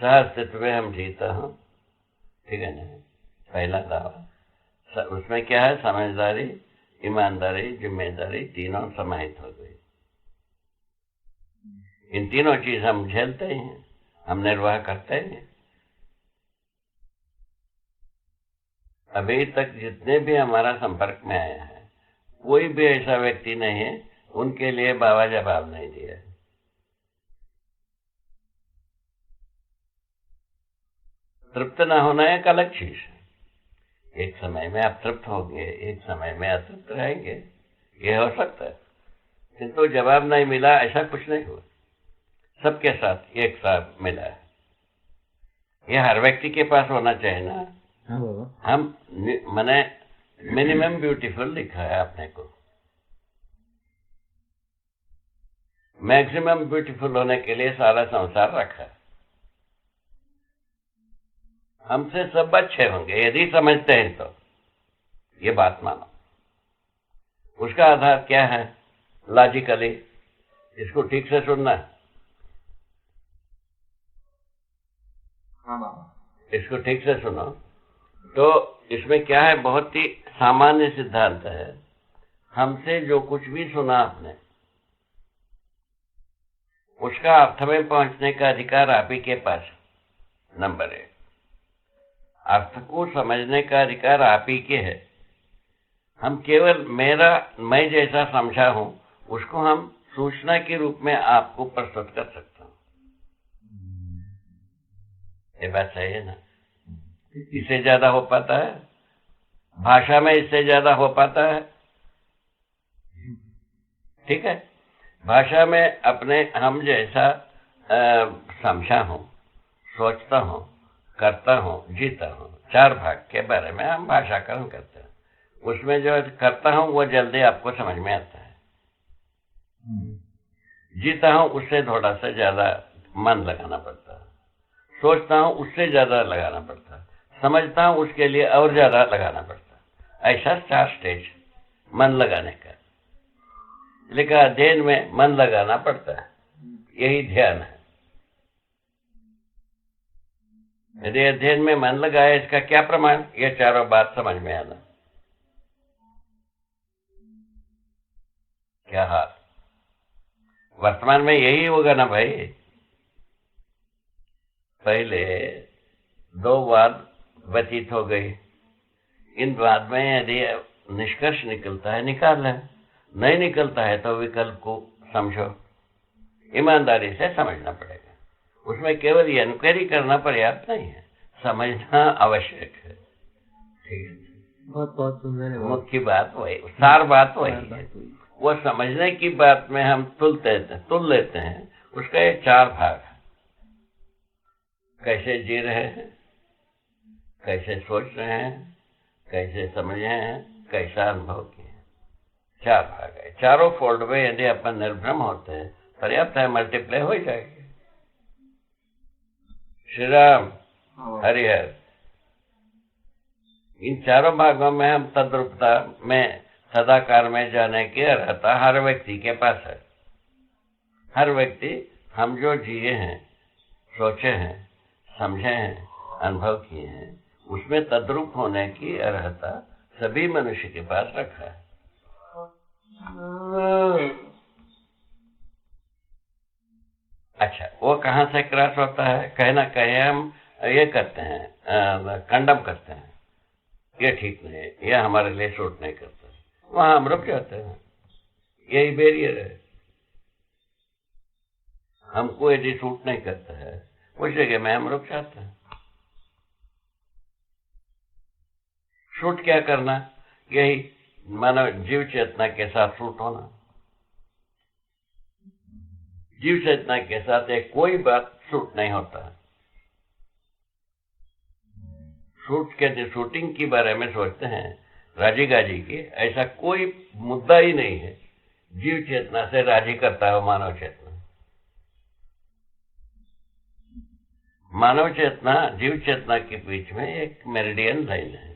सह अस्तित्व में हम जीता हूँ, ठीक है ना, पहला दावा। उसमें क्या है, समझदारी, ईमानदारी, जिम्मेदारी तीनों समाहित हो गई। इन तीनों चीज हम झेलते हैं, हम निर्वाह करते हैं। अभी तक जितने भी हमारा संपर्क में आया है, कोई भी ऐसा व्यक्ति नहीं है उनके लिए बाबा जवाब नहीं दिया। तृप्त न होना एक अलग चीज है। एक समय में आप तृप्त होंगे, एक समय में अतृप्त रहेंगे, ये हो सकता है, किंतु जवाब नहीं मिला ऐसा कुछ नहीं हुआ। सबके साथ एक साथ मिला है। ये हर व्यक्ति के पास होना चाहिए ना। हम मैंने मिनिमम ब्यूटीफुल लिखा है आपने को, मैक्सिमम ब्यूटीफुल होने के लिए सारा संसार रखा है। हमसे सब अच्छे होंगे यदि समझते हैं तो, ये बात मानो। उसका आधार क्या है? लॉजिकली इसको ठीक से सुनना है, इसको ठीक से सुनो। तो इसमें क्या है, बहुत ही सामान्य सिद्धांत है। हमसे जो कुछ भी सुना आपने, उसका अर्थ में पहुंचने का अधिकार आप ही के पास। नंबर 1, अर्थ को समझने का अधिकार आप ही के है। हम केवल मैं जैसा समझा हूं उसको हम सूचना के रूप में आपको प्रस्तुत कर सकता हूं। ये बात सही है ना? इससे ज्यादा हो पाता है भाषा में? इससे ज्यादा हो पाता है? ठीक है, भाषा में अपने हम जैसा समझा हूं, सोचता हूं, करता हूं, जीता हूं, 4 भाग के बारे में हम भाषाकरण करते हैं। उसमें जो करता हूं वो जल्दी आपको समझ में आता है। जीता हूं उससे थोड़ा सा ज्यादा मन लगाना पड़ता है, सोचता हूं उससे ज्यादा लगाना पड़ता है, समझता हूं उसके लिए और ज्यादा लगाना पड़ता है। ऐसा 4 स्टेज मन लगाने का। लेकिन अध्ययन में मन लगाना पड़ता है, यही ध्यान है। यदि अध्ययन में मन लगाए, इसका क्या प्रमाण? ये चारों बात समझ में आना। क्या हाल? वर्तमान में यही होगा ना भाई। पहले 2 वाद व्यतीत हो गई, इन वाद में यदि निष्कर्ष निकलता है निकाल लें, नहीं निकलता है तो विकल्प को समझो। ईमानदारी से समझना पड़ेगा। उसमें केवल ये इंक्वायरी करना पर्याप्त नहीं है, समझना आवश्यक है। ठीक है, बहुत बहुत सुंदर है। मुख्य बात वही, सार बात वही है। वो समझने की बात में हम तुल लेते हैं। उसका ये 4 भाग है। कैसे जी रहे हैं, कैसे सोच रहे हैं, कैसे समझे हैं, कैसा अनुभव किए, 4 भाग है। चारों फोल्ड में यदि अपन निर्भ्रम होते हैं, पर्याप्त है, मल्टीप्लाई हो जाएगी। श्री राम, हरिहर। इन चारों भागों में हम तद्रूपता में, सदाकार में जाने की अर्हता हर व्यक्ति के पास है। हर व्यक्ति हम जो जिए हैं, सोचे हैं, समझे हैं, अनुभव किए हैं, उसमें तद्रूप होने की अर्हता सभी मनुष्य के पास रखा है। अच्छा, वो कहाँ से क्रॉस होता है? कहीं ना कहीं हम ये करते हैं, कंडम करते हैं, ये ठीक नहीं है, ये हमारे लिए सूट नहीं करता, वहां हम रुक जाते हैं। यही बैरियर है। हमको यदि सूट नहीं करता है, उस जगह में हम रुक जाते हैं। सूट क्या करना? यही मानव जीव चेतना के साथ सूट होना। जीव चेतना के साथ एक कोई बात सूट नहीं होता है। शूट के शूटिंग के बारे में सोचते हैं, राजी गाजी की, ऐसा कोई मुद्दा ही नहीं है जीव चेतना से राजी करता है मानव चेतना। मानव चेतना जीव चेतना के बीच में एक मेरिडियन लाइन है।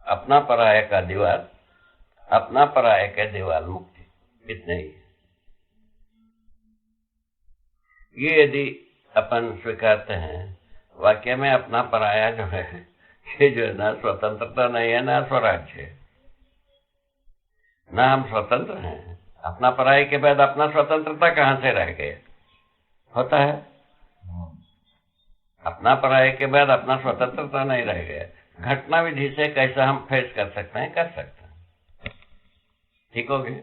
अपना पराया का दीवार, अपना पराया का दीवार मुक्ति, इतने ही। ये यदि अपन स्वीकारते हैं, वाक्य में अपना पराया जो है, ये जो है ना स्वतंत्रता नहीं है ना स्वराज्य है, ना हम स्वतंत्र हैं। अपना पराये के बाद अपना स्वतंत्रता कहाँ से रह गया? होता है अपना पराये के बाद अपना स्वतंत्रता नहीं रह गया। घटना विधि से कैसा हम फेस कर सकते हैं, कर सकते हैं। ठीक हो गया।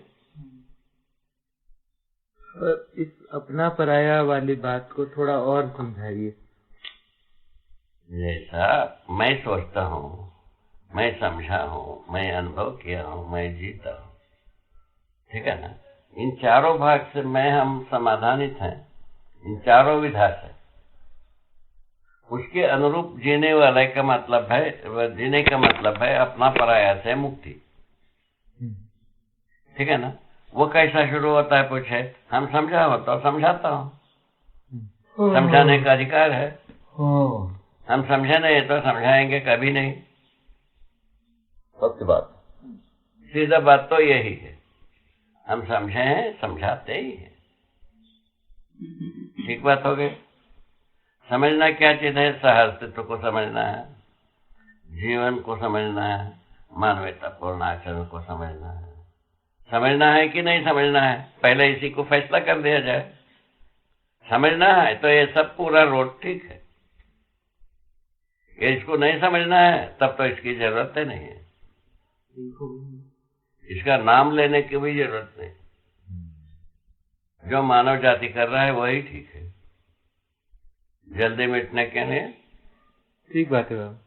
इस अपना पराया वाली बात को थोड़ा और समझाइए। जैसा मैं सोचता हूँ, मैं समझा हूँ, मैं अनुभव किया हूँ, मैं जीता हूँ, ठीक है ना। इन चारों भाग से मैं हम समाधानित हैं, इन चारों विधा से। उसके अनुरूप जीने वाले का मतलब है, जीने का मतलब है अपना पराया से मुक्ति, ठीक है ना। वो कैसा शुरू होता है पूछे, हम समझा हो तो समझाता हूँ, समझाने का अधिकार है। हम समझे नहीं तो समझाएंगे कभी नहीं। सत्य बात, सीधा बात तो यही है, हम समझे हैं, समझाते ही हैं। ठीक बात हो गई। समझना क्या चीज है? सहअस्तित्व को समझना है, जीवन को समझना है, मानवतापूर्ण आचरण को समझना है। समझना है कि नहीं समझना है, पहले इसी को फैसला कर दिया जाए। समझना है तो ये सब पूरा रोड ठीक है। ये इसको नहीं समझना है तब तो इसकी जरूरत ही नहीं है, इसका नाम लेने की भी जरूरत नहीं। जो मानव जाति कर रहा है वही ठीक है, जल्दी मिटने के लिए। ठीक बात है बाबा,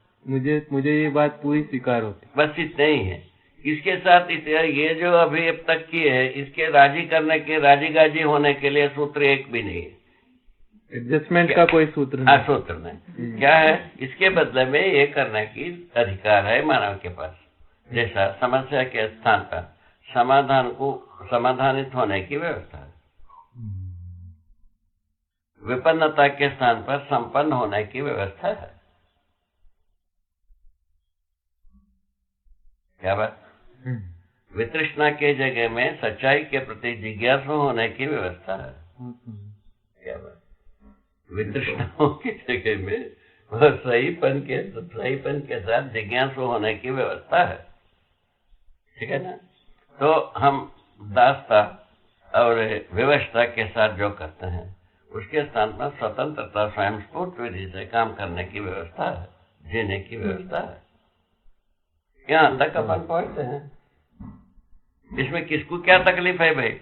मुझे ये बात पूरी स्वीकार होती। बस इतना ही है। इसके साथ ये जो अभी अब तक की है, इसके राजी करने के, राजी गाजी होने के लिए सूत्र एक भी नहीं है। एडजस्टमेंट का कोई सूत्र नहीं। सूत्र नहीं। क्या है? इसके बदले में ये करने की अधिकार है मानव के पास। जैसा समस्या के स्थान पर समाधान को समाधानित होने की व्यवस्था है, विपन्नता के स्थान पर संपन्न होने की व्यवस्था है। क्या बात? वितृष्णा के जगह में सच्चाई के प्रति जिज्ञासु होने की व्यवस्था है। क्या बात? वितृष्णाओं की जगह में सहीपन के साथ जिज्ञासु होने की व्यवस्था है, ठीक है ना। तो हम दासता और व्यवस्था के साथ जो करते हैं उसके स्थान पर स्वतंत्रता स्वयं स्फूर्त विधि से काम करने की व्यवस्था है, जीने की व्यवस्था है। यहाँ तक अपन पहुंचते हैं। इसमें किसको क्या तकलीफ है भाई?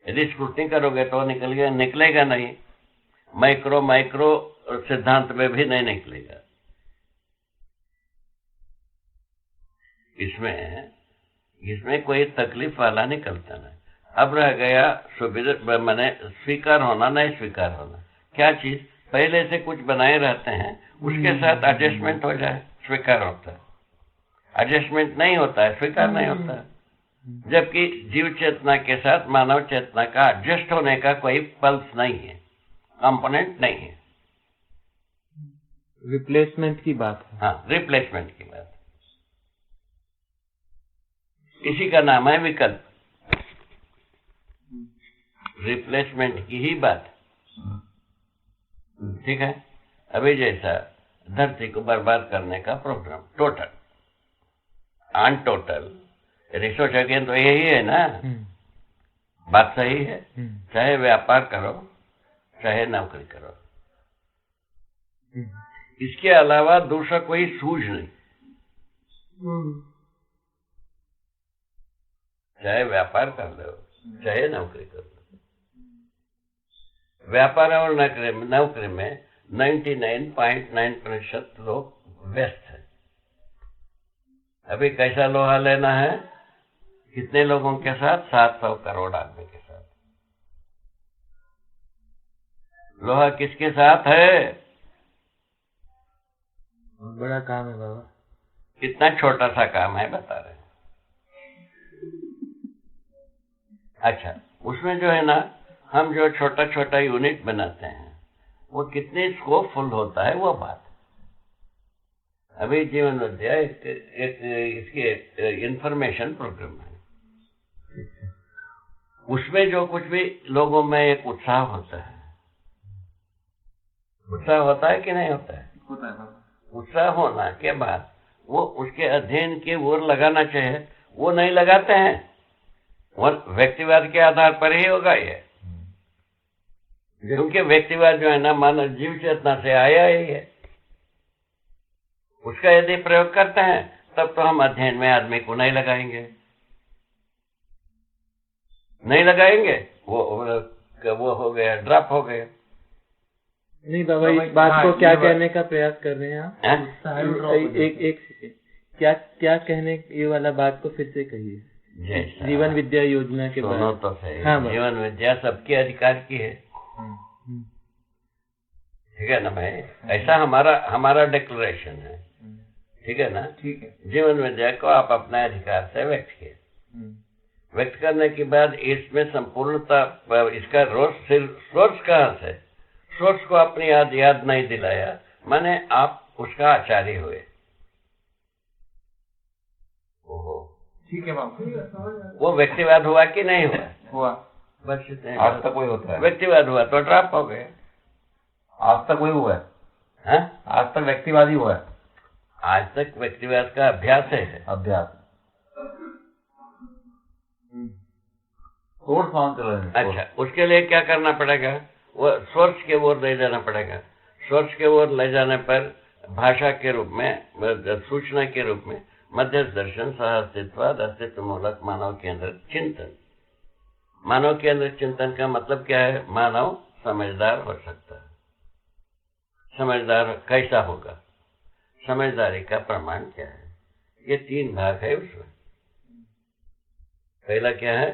यदि स्क्रूटनी करोगे तो निकलेगा नहीं, माइक्रो सिद्धांत में भी नहीं निकलेगा। इसमें कोई तकलीफ वाला निकलता नहीं। अब रह गया सुविधा, मैंने स्वीकार होना नहीं स्वीकार होना। क्या चीज? पहले से कुछ बनाए रहते हैं, उसके साथ एडजस्टमेंट हो जाए, स्वीकार होता है। एडजस्टमेंट नहीं होता है, स्वीकार नहीं होता है। जबकि जीव चेतना के साथ मानव चेतना का एडजस्ट होने का कोई पल्स नहीं है, कंपोनेंट नहीं है। रिप्लेसमेंट की बात है। हाँ, रिप्लेसमेंट की बात। इसी का नाम है विकल्प। रिप्लेसमेंट की ही बात, ठीक है। अभी जैसा धरती को बर्बाद करने का program, total on total resource again, तो यही है ना। बात सही है। चाहे व्यापार करो, चाहे नौकरी करो, इसके अलावा दूसरा कोई सूझ नहीं। चाहे व्यापार कर लो, चाहे नौकरी कर लो। व्यापार और नौकरी में 99.9% लोग व्यस्त हैं। अभी कैसा लोहा लेना है? कितने लोगों के साथ? 700 करोड़ आदमी के साथ। लोहा किसके साथ है? बड़ा काम है बाबा। कितना छोटा सा काम है बता रहे हैं। अच्छा, उसमें जो है ना, हम जो छोटा छोटा यूनिट बनाते हैं वो कितने स्कोपफुल होता है वो बात। अभी जीवन विद्या इसके इंफॉर्मेशन प्रोग्राम है, उसमें जो कुछ भी लोगों में एक उत्साह होता है, उत्साह होता है कि नहीं होता है? होता है बाबा। उत्साह होना के बाद वो उसके अध्ययन की ओर लगाना चाहिए, वो नहीं लगाते हैं, वो व्यक्तिवाद के आधार पर ही होगा ये, क्योंकि व्यक्तिवाद जो है ना मानव जीव चेतना से आया ही है। उसका यदि प्रयोग करते हैं तब तो हम अध्ययन में आदमी को नहीं लगाएंगे, नहीं लगाएंगे, वो हो गया, ड्रॉप हो गया। नहीं बाबा, इस बात को क्या कहने का प्रयास कर रहे हैं आप? एक सेकेंड, क्या कहने, ये वाला बात को फिर से कहिए। जीवन विद्या योजना के बारे में तो सही। हाँ, जीवन विद्या सबके अधिकार की है, ठीक है ना भाई? ऐसा हमारा डिक्लेरेशन है, ठीक है ना? ठीक है। जीवन विद्या को आप अपने अधिकार से व्यक्त किए, व्यक्त करने के बाद इसमें संपूर्णता, इसका सोर्स कहाँ से, सोर्स को अपनी याद नहीं दिलाया, माने आप उसका आचार्य हुए। ओहो, ठीक है बाबा। वो व्यक्तिवाद हुआ कि नहीं हुआ? हुआ। बस इतने। आज तक वही होता है। व्यक्तिवाद हुआ तो ड्रॉप हो गए। आज तक वही हुआ है। आज तक व्यक्तिवादी हुआ है। आज तक व्यक्तिवाद का अभ्यास है। अभ्यास सोर्स मान कर रहे हैं। अच्छा, उसके लिए क्या करना पड़ेगा? वो सोर्स के ओर ले जाना पड़ेगा। सोर्स के ओर ले जाने पर भाषा के रूप में, सूचना के रूप में मध्यस्थ दर्शन, सह अस्तित्ववाद, अस्तित्व मूलक मानव केंद्रित चिंतन। मानव केंद्रित चिंतन का मतलब क्या है? मानव समझदार हो सकता है। समझदार कैसा होगा? समझदारी का प्रमाण क्या है? ये 3 भाग है उसमें। पहला क्या है?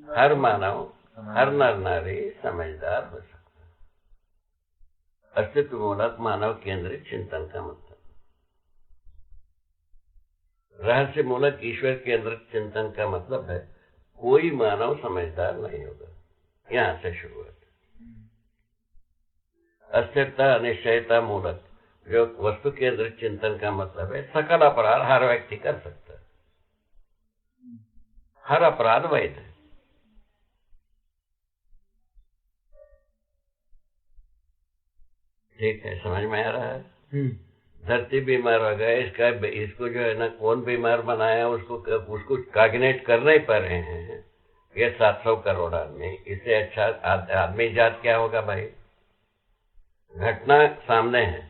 हर मानव, हर नर नारी समझदार हो सकता है। अस्तित्व मूलक मानव केंद्रित चिंतन का मतलब, रहस्य मूलक ईश्वर केंद्रित चिंतन का मतलब है कोई मानव समझदार नहीं होगा। यहां से शुरुआत। अस्थिरता अनिश्चयता मूलक जो वस्तु केंद्रित चिंतन का मतलब है सकल अपराध हर व्यक्ति कर सकता है, हर अपराध वैध है। ठीक है, समझ में आ रहा है? धरती बीमार हो गया, इसको जो है ना कौन बीमार बनाया, उसको कॉग्निट कर नहीं पा रहे हैं ये 700 करोड़ आदमी। इससे अच्छा आदमी जात क्या होगा भाई? घटना सामने है,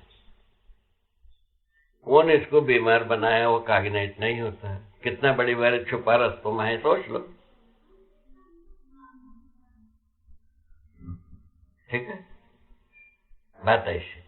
कौन इसको बीमार बनाया वो कॉग्निट नहीं होता है। कितना बड़ी बार छुपा रस्तों में है, सोच लो। ठीक है, बात ऐसी।